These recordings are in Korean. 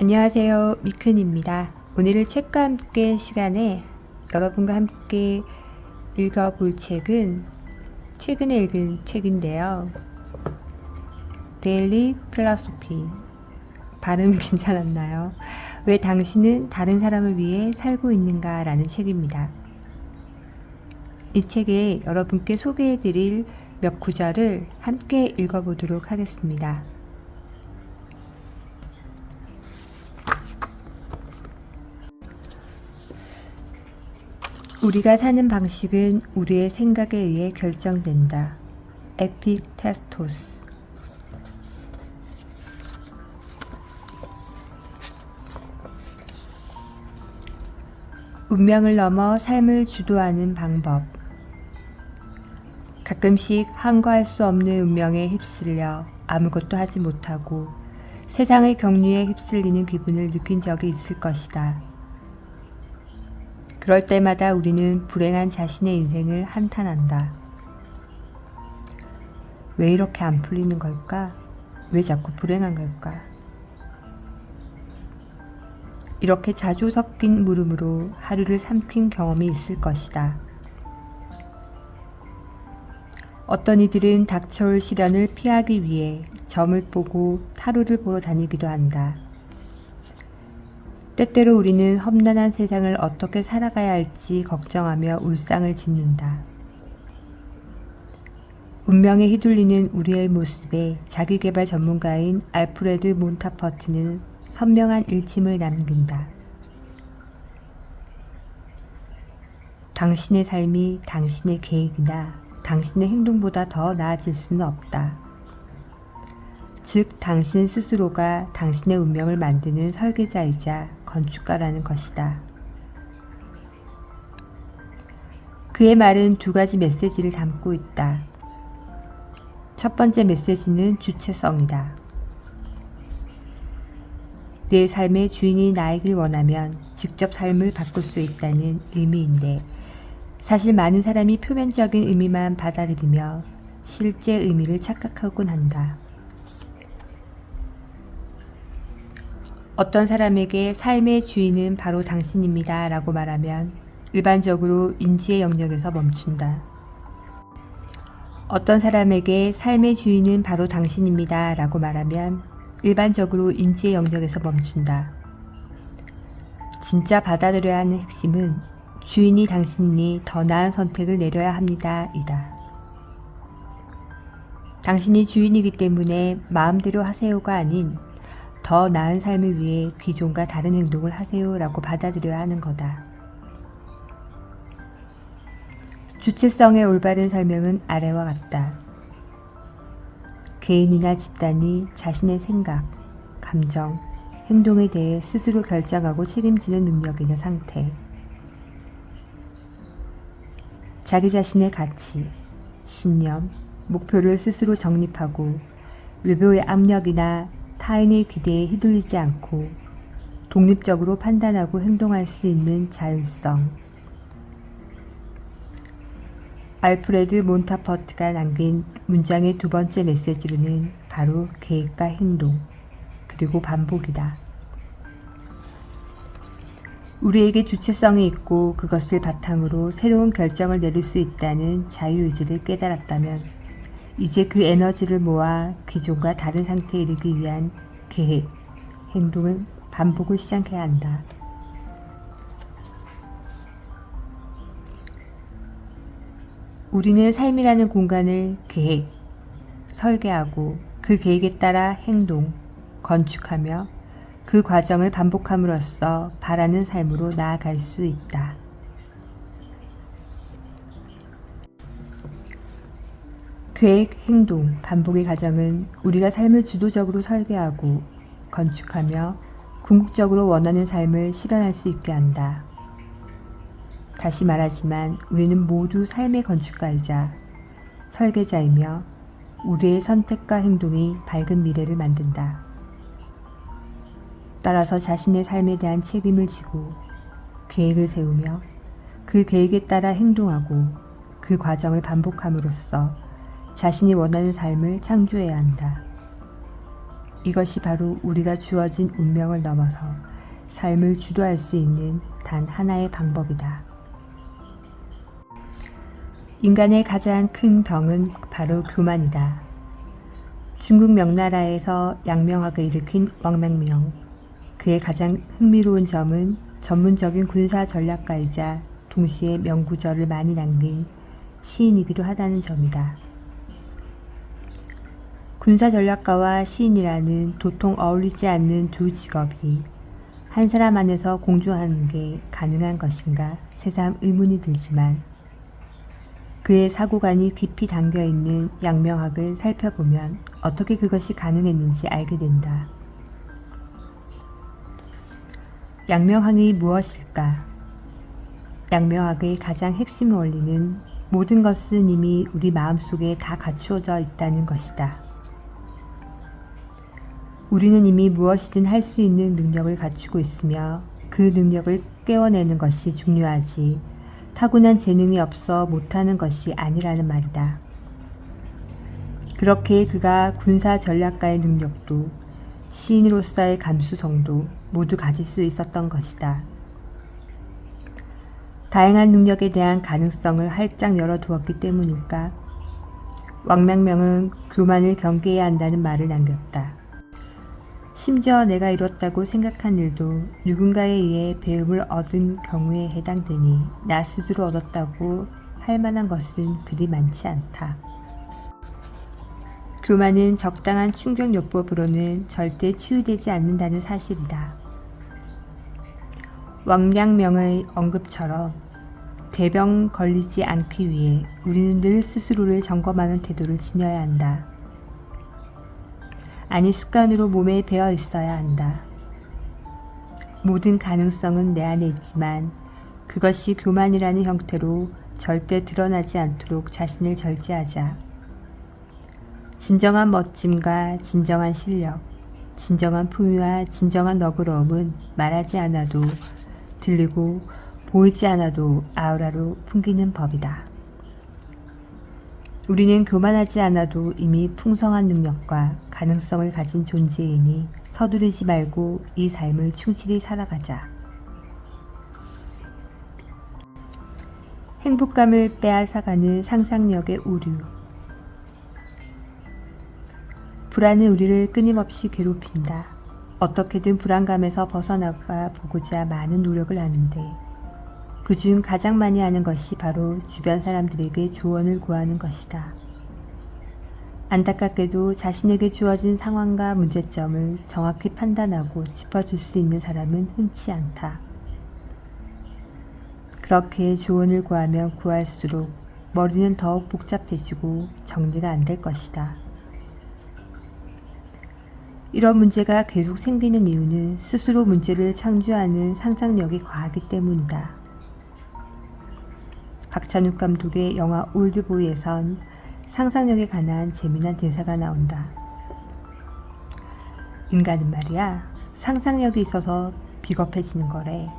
안녕하세요, 미큰입니다. 오늘은 책과 함께 시간에 여러분과 함께 읽어볼 책은 최근에 읽은 책인데요. 데일리 필로소피. 발음 괜찮았나요? 왜 당신은 다른 사람을 위해 살고 있는가? 라는 책입니다. 이 책에 여러분께 소개해드릴 몇 구절을 함께 읽어보도록 하겠습니다. 우리가 사는 방식은 우리의 생각에 의해 결정된다. 에픽테스토스. 운명을 넘어 삶을 주도하는 방법. 가끔씩 항거할 수 없는 운명에 휩쓸려 아무것도 하지 못하고 세상의 경륜에 휩쓸리는 기분을 느낀 적이 있을 것이다. 그럴 때마다 우리는 불행한 자신의 인생을 한탄한다. 왜 이렇게 안 풀리는 걸까? 왜 자꾸 불행한 걸까? 이렇게 자주 섞인 물음으로 하루를 삼킨 경험이 있을 것이다. 어떤 이들은 닥쳐올 시련을 피하기 위해 점을 보고 타로를 보러 다니기도 한다. 때때로 우리는 험난한 세상을 어떻게 살아가야 할지 걱정하며 울상을 짓는다. 운명에 휘둘리는 우리의 모습에 자기계발 전문가인 알프레드 몬타퍼트는 선명한 일침을 남긴다. 당신의 삶이 당신의 계획이나 당신의 행동보다 더 나아질 수는 없다. 즉, 당신 스스로가 당신의 운명을 만드는 설계자이자 건축가라는 것이다. 그의 말은 두 가지 메시지를 담고 있다. 첫 번째 메시지는 주체성이다. 내 삶의 주인이 나이길 원하면 직접 삶을 바꿀 수 있다는 의미인데, 사실 많은 사람이 표면적인 의미만 받아들이며 실제 의미를 착각하곤 한다. 어떤 사람에게 삶의 주인은 바로 당신입니다 라고 말하면 일반적으로 인지의 영역에서 멈춘다. 어떤 사람에게 삶의 주인은 바로 당신입니다 라고 말하면 일반적으로 인지의 영역에서 멈춘다. 진짜 받아들여야 하는 핵심은 주인이 당신이니 더 나은 선택을 내려야 합니다 이다. 당신이 주인이기 때문에 마음대로 하세요가 아닌 더 나은 삶을 위해 기존과 다른 행동을 하세요 라고 받아들여야 하는 거다. 주체성의 올바른 설명은 아래와 같다. 개인이나 집단이 자신의 생각, 감정, 행동에 대해 스스로 결정하고 책임지는 능력이나 상태. 자기 자신의 가치, 신념, 목표를 스스로 정립하고 외부의 압력이나 타인의 기대에 휘둘리지 않고 독립적으로 판단하고 행동할 수 있는 자율성. 알프레드 몬타퍼트가 남긴 문장의 두 번째 메시지로는 바로 계획과 행동, 그리고 반복이다. 우리에게 주체성이 있고 그것을 바탕으로 새로운 결정을 내릴 수 있다는 자유의지를 깨달았다면 이제 그 에너지를 모아 기존과 다른 상태에 이르기 위한 계획, 행동은 반복을 시작해야 한다. 우리는 삶이라는 공간을 계획, 설계하고 그 계획에 따라 행동, 건축하며 그 과정을 반복함으로써 바라는 삶으로 나아갈 수 있다. 계획, 행동, 반복의 과정은 우리가 삶을 주도적으로 설계하고 건축하며 궁극적으로 원하는 삶을 실현할 수 있게 한다. 다시 말하지만 우리는 모두 삶의 건축가이자 설계자이며 우리의 선택과 행동이 밝은 미래를 만든다. 따라서 자신의 삶에 대한 책임을 지고 계획을 세우며 그 계획에 따라 행동하고 그 과정을 반복함으로써 자신이 원하는 삶을 창조해야 한다. 이것이 바로 우리가 주어진 운명을 넘어서 삶을 주도할 수 있는 단 하나의 방법이다. 인간의 가장 큰 병은 바로 교만이다. 중국 명나라에서 양명학을 일으킨 왕명명. 그의 가장 흥미로운 점은 전문적인 군사 전략가이자 동시에 명구절을 많이 남긴 시인이기도 하다는 점이다. 군사 전략가와 시인이라는 도통 어울리지 않는 두 직업이 한 사람 안에서 공존하는 게 가능한 것인가 새삼 의문이 들지만 그의 사고관이 깊이 담겨있는 양명학을 살펴보면 어떻게 그것이 가능했는지 알게 된다. 양명학이 무엇일까? 양명학의 가장 핵심 원리는 모든 것은 이미 우리 마음속에 다 갖추어져 있다는 것이다. 우리는 이미 무엇이든 할 수 있는 능력을 갖추고 있으며 그 능력을 깨워내는 것이 중요하지 타고난 재능이 없어 못하는 것이 아니라는 말이다. 그렇게 그가 군사 전략가의 능력도 시인으로서의 감수성도 모두 가질 수 있었던 것이다. 다양한 능력에 대한 가능성을 활짝 열어두었기 때문일까? 왕명명은 교만을 경계해야 한다는 말을 남겼다. 심지어 내가 이뤘다고 생각한 일도 누군가에 의해 배움을 얻은 경우에 해당되니 나 스스로 얻었다고 할 만한 것은 그리 많지 않다. 교만은 적당한 충격요법으로는 절대 치유되지 않는다는 사실이다. 왕양명의 언급처럼 대병 걸리지 않기 위해 우리는 늘 스스로를 점검하는 태도를 지녀야 한다. 아니 습관으로 몸에 배어 있어야 한다. 모든 가능성은 내 안에 있지만 그것이 교만이라는 형태로 절대 드러나지 않도록 자신을 절제하자. 진정한 멋짐과 진정한 실력, 진정한 품위와 진정한 너그러움은 말하지 않아도 들리고 보이지 않아도 아우라로 풍기는 법이다. 우리는 교만하지 않아도 이미 풍성한 능력과 가능성을 가진 존재이니 서두르지 말고 이 삶을 충실히 살아가자. 행복감을 빼앗아가는 상상력의 오류. 불안은 우리를 끊임없이 괴롭힌다. 어떻게든 불안감에서 벗어나가 보고자 많은 노력을 하는데 그중 가장 많이 하는 것이 바로 주변 사람들에게 조언을 구하는 것이다. 안타깝게도 자신에게 주어진 상황과 문제점을 정확히 판단하고 짚어줄 수 있는 사람은 흔치 않다. 그렇게 조언을 구하면 구할수록 머리는 더욱 복잡해지고 정리가 안 될 것이다. 이런 문제가 계속 생기는 이유는 스스로 문제를 창조하는 상상력이 과하기 때문이다. 박찬욱 감독의 영화 올드보이에선 상상력에 관한 재미난 대사가 나온다. 인간은 말이야, 상상력이 있어서 비겁해지는 거래.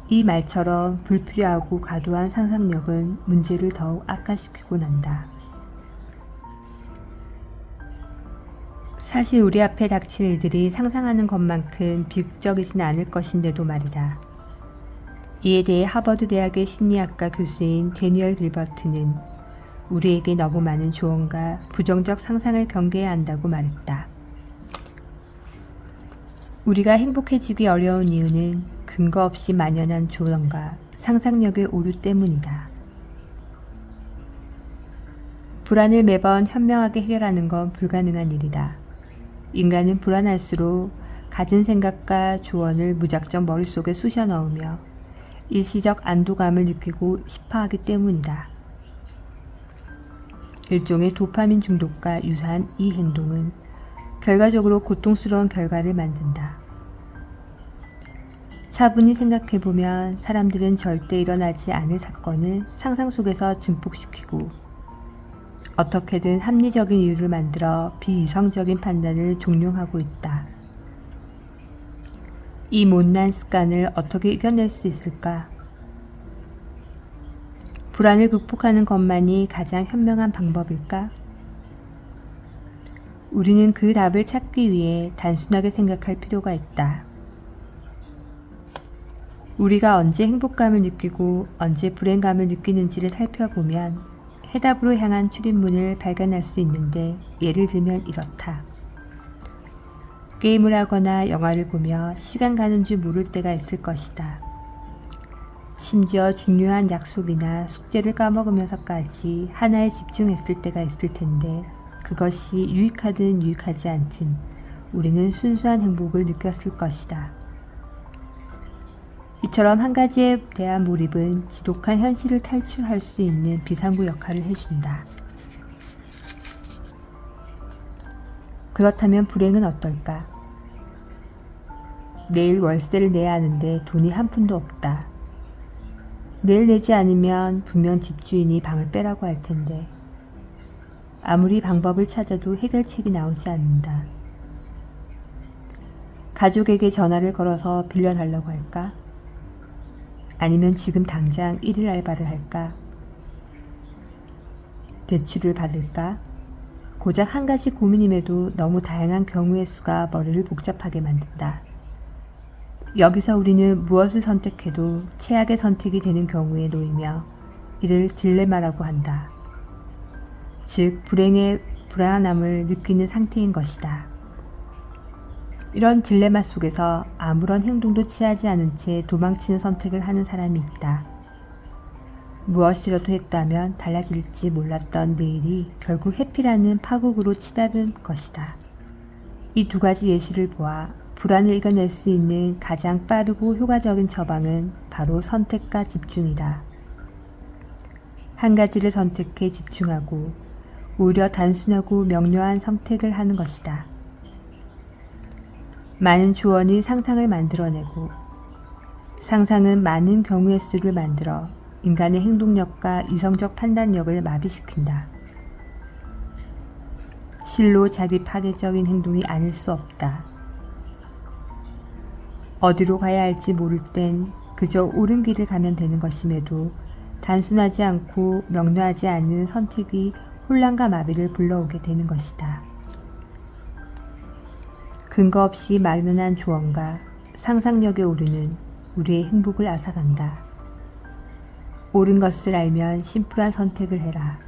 이 말처럼 불필요하고 과도한 상상력은 문제를 더욱 악화시키곤 한다. 사실 우리 앞에 닥칠 일들이 상상하는 것만큼 비극적이진 않을 것인데도 말이다. 이에 대해 하버드 대학의 심리학과 교수인 데니얼 길버트는 우리에게 너무 많은 조언과 부정적 상상을 경계해야 한다고 말했다. 우리가 행복해지기 어려운 이유는 근거 없이 만연한 조언과 상상력의 오류 때문이다. 불안을 매번 현명하게 해결하는 건 불가능한 일이다. 인간은 불안할수록 가진 생각과 조언을 무작정 머릿속에 쑤셔 넣으며 일시적 안도감을 느끼고 싶어하기 때문이다. 일종의 도파민 중독과 유사한 이 행동은 결과적으로 고통스러운 결과를 만든다. 차분히 생각해보면 사람들은 절대 일어나지 않을 사건을 상상 속에서 증폭시키고 어떻게든 합리적인 이유를 만들어 비이성적인 판단을 종용하고 있다. 이 못난 습관을 어떻게 이겨낼 수 있을까? 불안을 극복하는 것만이 가장 현명한 방법일까? 우리는 그 답을 찾기 위해 단순하게 생각할 필요가 있다. 우리가 언제 행복감을 느끼고 언제 불행감을 느끼는지를 살펴보면 해답으로 향한 출입문을 발견할 수 있는데, 예를 들면 이렇다. 게임을 하거나 영화를 보며 시간 가는 줄 모를 때가 있을 것이다. 심지어 중요한 약속이나 숙제를 까먹으면서까지 하나에 집중했을 때가 있을 텐데, 그것이 유익하든 유익하지 않든 우리는 순수한 행복을 느꼈을 것이다. 이처럼 한 가지에 대한 몰입은 지독한 현실을 탈출할 수 있는 비상구 역할을 해준다. 그렇다면 불행은 어떨까? 내일 월세를 내야 하는데 돈이 한 푼도 없다. 내일 내지 않으면 분명 집주인이 방을 빼라고 할 텐데, 아무리 방법을 찾아도 해결책이 나오지 않는다. 가족에게 전화를 걸어서 빌려달라고 할까? 아니면 지금 당장 일일 알바를 할까? 대출을 받을까? 고작 한 가지 고민임에도 너무 다양한 경우의 수가 머리를 복잡하게 만든다. 여기서 우리는 무엇을 선택해도 최악의 선택이 되는 경우에 놓이며 이를 딜레마라고 한다. 즉, 불행의 불안함을 느끼는 상태인 것이다. 이런 딜레마 속에서 아무런 행동도 취하지 않은 채 도망치는 선택을 하는 사람이 있다. 무엇이라도 했다면 달라질지 몰랐던 내일이 결국 회피라는 파국으로 치닫은 것이다. 이 두 가지 예시를 보아 불안을 이겨낼 수 있는 가장 빠르고 효과적인 처방은 바로 선택과 집중이다. 한 가지를 선택해 집중하고 오히려 단순하고 명료한 선택을 하는 것이다. 많은 조언이 상상을 만들어내고, 상상은 많은 경우의 수를 만들어 인간의 행동력과 이성적 판단력을 마비시킨다. 실로 자기 파괴적인 행동이 아닐 수 없다. 어디로 가야 할지 모를 땐 그저 옳은 길을 가면 되는 것임에도 단순하지 않고 명료하지 않은 선택이 혼란과 마비를 불러오게 되는 것이다. 근거 없이 막연한 조언과 상상력에 오르는 우리의 행복을 앗아간다. 옳은 것을 알면 심플한 선택을 해라.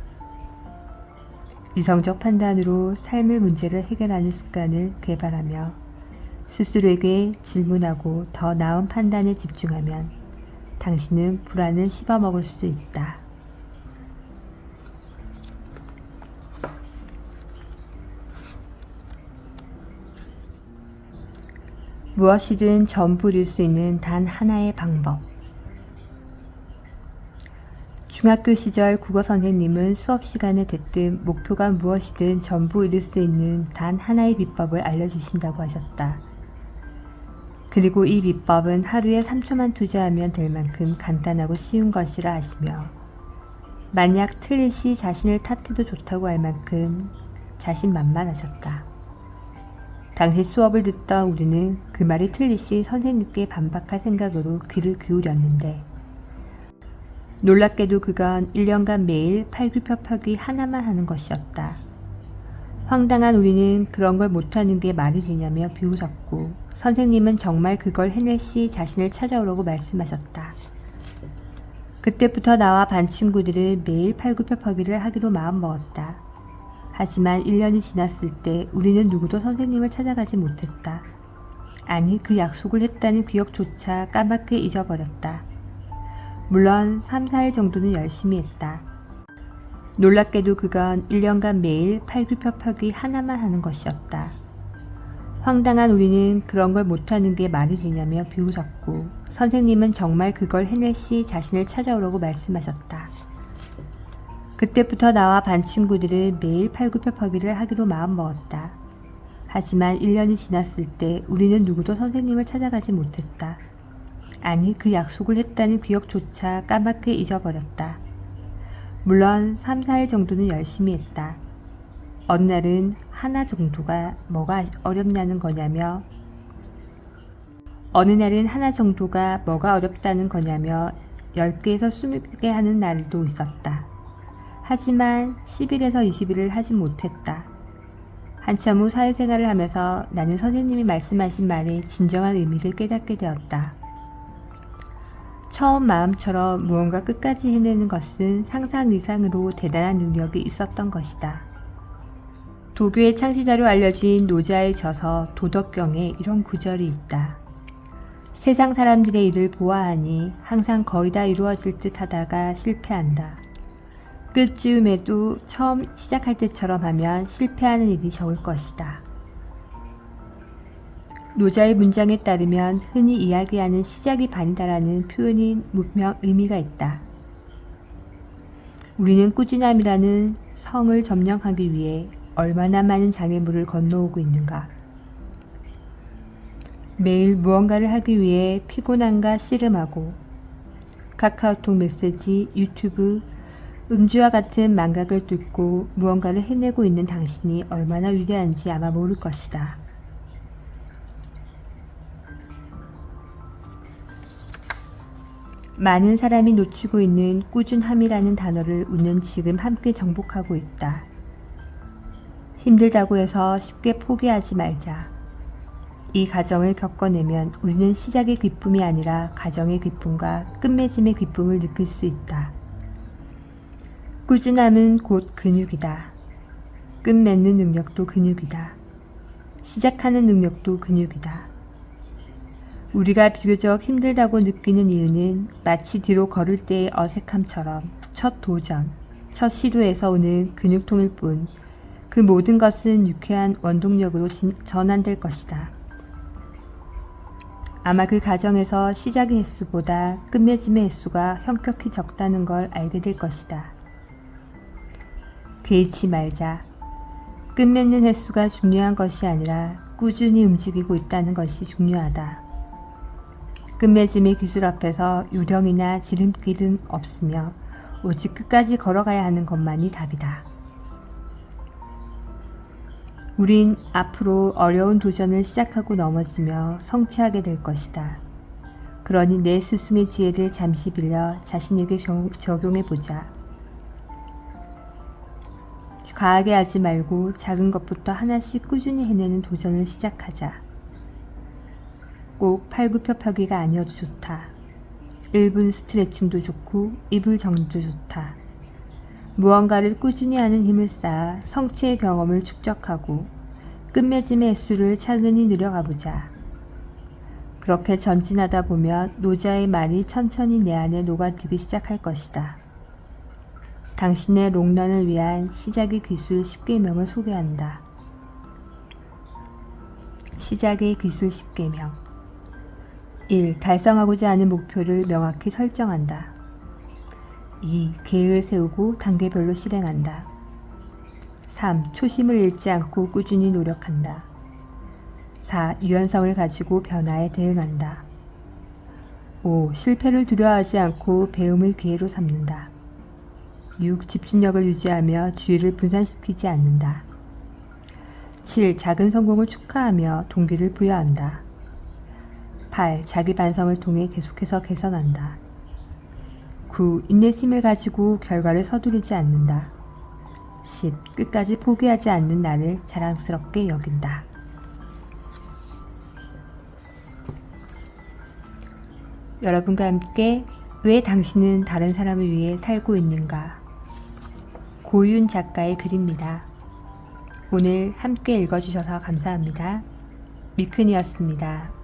이성적 판단으로 삶의 문제를 해결하는 습관을 개발하며 스스로에게 질문하고 더 나은 판단에 집중하면 당신은 불안을 씹어먹을 수 있다. 무엇이든 전부 이룰 수 있는 단 하나의 방법. 중학교 시절 국어 선생님은 수업 시간에 대뜸 목표가 무엇이든 전부 이룰 수 있는 단 하나의 비법을 알려주신다고 하셨다. 그리고 이 비법은 하루에 3초만 투자하면 될 만큼 간단하고 쉬운 것이라 하시며, 만약 틀린 시 자신을 탓해도 좋다고 할 만큼 자신만만하셨다. 당시 수업을 듣던 우리는 그 말이 틀린 시 선생님께 반박할 생각으로 귀를 기울였는데, 놀랍게도 그건 1년간 매일 팔굽혀펴기 하나만 하는 것이었다. 황당한 우리는 그런 걸 못하는 게 말이 되냐며 비웃었고, 선생님은 정말 그걸 해낼 시 자신을 찾아오라고 말씀하셨다. 그때부터 나와 반 친구들은 매일 팔굽혀펴기를 하기로 마음먹었다. 하지만 1년이 지났을 때 우리는 누구도 선생님을 찾아가지 못했다. 아니, 그 약속을 했다는 기억조차 까맣게 잊어버렸다. 물론 3, 4일 정도는 열심히 했다. 놀랍게도 그건 1년간 매일 팔굽혀펴기 하나만 하는 것이었다. 황당한 우리는 그런 걸 못하는 게 말이 되냐며 비웃었고, 선생님은 정말 그걸 해낼 시 자신을 찾아오라고 말씀하셨다. 그때부터 나와 반 친구들은 매일 팔굽혀펴기를 하기로 마음먹었다. 하지만 1년이 지났을 때 우리는 누구도 선생님을 찾아가지 못했다. 아니, 그 약속을 했다는 기억조차 까맣게 잊어버렸다. 물론 3, 4일 정도는 열심히 했다. 어느 날은 하나 정도가 뭐가 어렵다는 거냐며 10개에서 20개 하는 날도 있었다. 하지만 10일에서 20일을 하지 못했다. 한참 후 사회생활을 하면서 나는 선생님이 말씀하신 말의 진정한 의미를 깨닫게 되었다. 처음 마음처럼 무언가 끝까지 해내는 것은 상상 이상으로 대단한 능력이 있었던 것이다. 도교의 창시자로 알려진 노자의 저서 도덕경에 이런 구절이 있다. 세상 사람들의 일을 보아하니 항상 거의 다 이루어질 듯 하다가 실패한다. 끝즈음에도 처음 시작할 때처럼 하면 실패하는 일이 적을 것이다. 노자의 문장에 따르면 흔히 이야기하는 시작이 반이다라는 표현이 분명 의미가 있다. 우리는 꾸준함이라는 성을 점령하기 위해 얼마나 많은 장애물을 건너오고 있는가. 매일 무언가를 하기 위해 피곤함과 씨름하고 카카오톡 메시지, 유튜브, 음주와 같은 망각을 뚫고 무언가를 해내고 있는 당신이 얼마나 위대한지 아마 모를 것이다. 많은 사람이 놓치고 있는 꾸준함이라는 단어를 우리는 지금 함께 정복하고 있다. 힘들다고 해서 쉽게 포기하지 말자. 이 과정을 겪어내면 우리는 시작의 기쁨이 아니라 과정의 기쁨과 끝맺음의 기쁨을 느낄 수 있다. 꾸준함은 곧 근육이다. 끝맺는 능력도 근육이다. 시작하는 능력도 근육이다. 우리가 비교적 힘들다고 느끼는 이유는 마치 뒤로 걸을 때의 어색함처럼 첫 도전, 첫 시도에서 오는 근육통일 뿐 그 모든 것은 유쾌한 원동력으로 전환될 것이다. 아마 그 과정에서 시작의 횟수보다 끝맺음의 횟수가 현격히 적다는 걸 알게 될 것이다. 개의치 말자. 끝맺는 횟수가 중요한 것이 아니라 꾸준히 움직이고 있다는 것이 중요하다. 끝맺음의 기술 앞에서 요령이나 지름길은 없으며 오직 끝까지 걸어가야 하는 것만이 답이다. 우린 앞으로 어려운 도전을 시작하고 넘어지며 성취하게 될 것이다. 그러니 내 스승의 지혜를 잠시 빌려 자신에게 적용해보자. 과하게 하지 말고 작은 것부터 하나씩 꾸준히 해내는 도전을 시작하자. 꼭 팔굽혀펴기가 아니어도 좋다. 1분 스트레칭도 좋고 이불 정리도 좋다. 무언가를 꾸준히 하는 힘을 쌓아 성취의 경험을 축적하고 끝맺음의 횟수를 차근히 늘려가보자. 그렇게 전진하다 보면 노자의 말이 천천히 내 안에 녹아들기 시작할 것이다. 당신의 롱런을 위한 시작의 기술 10계명을 소개한다. 시작의 기술 10계명 1. 달성하고자 하는 목표를 명확히 설정한다. 2. 계획을 세우고 단계별로 실행한다. 3. 초심을 잃지 않고 꾸준히 노력한다. 4. 유연성을 가지고 변화에 대응한다. 5. 실패를 두려워하지 않고 배움을 기회로 삼는다. 6. 집중력을 유지하며 주의를 분산시키지 않는다. 7. 작은 성공을 축하하며 동기를 부여한다. 8. 자기 반성을 통해 계속해서 개선한다. 9. 인내심을 가지고 결과를 서두르지 않는다. 10. 끝까지 포기하지 않는 나를 자랑스럽게 여긴다. 여러분과 함께 왜 당신은 다른 사람을 위해 살고 있는가? 고윤 작가의 글입니다. 오늘 함께 읽어주셔서 감사합니다. 미큰이었습니다.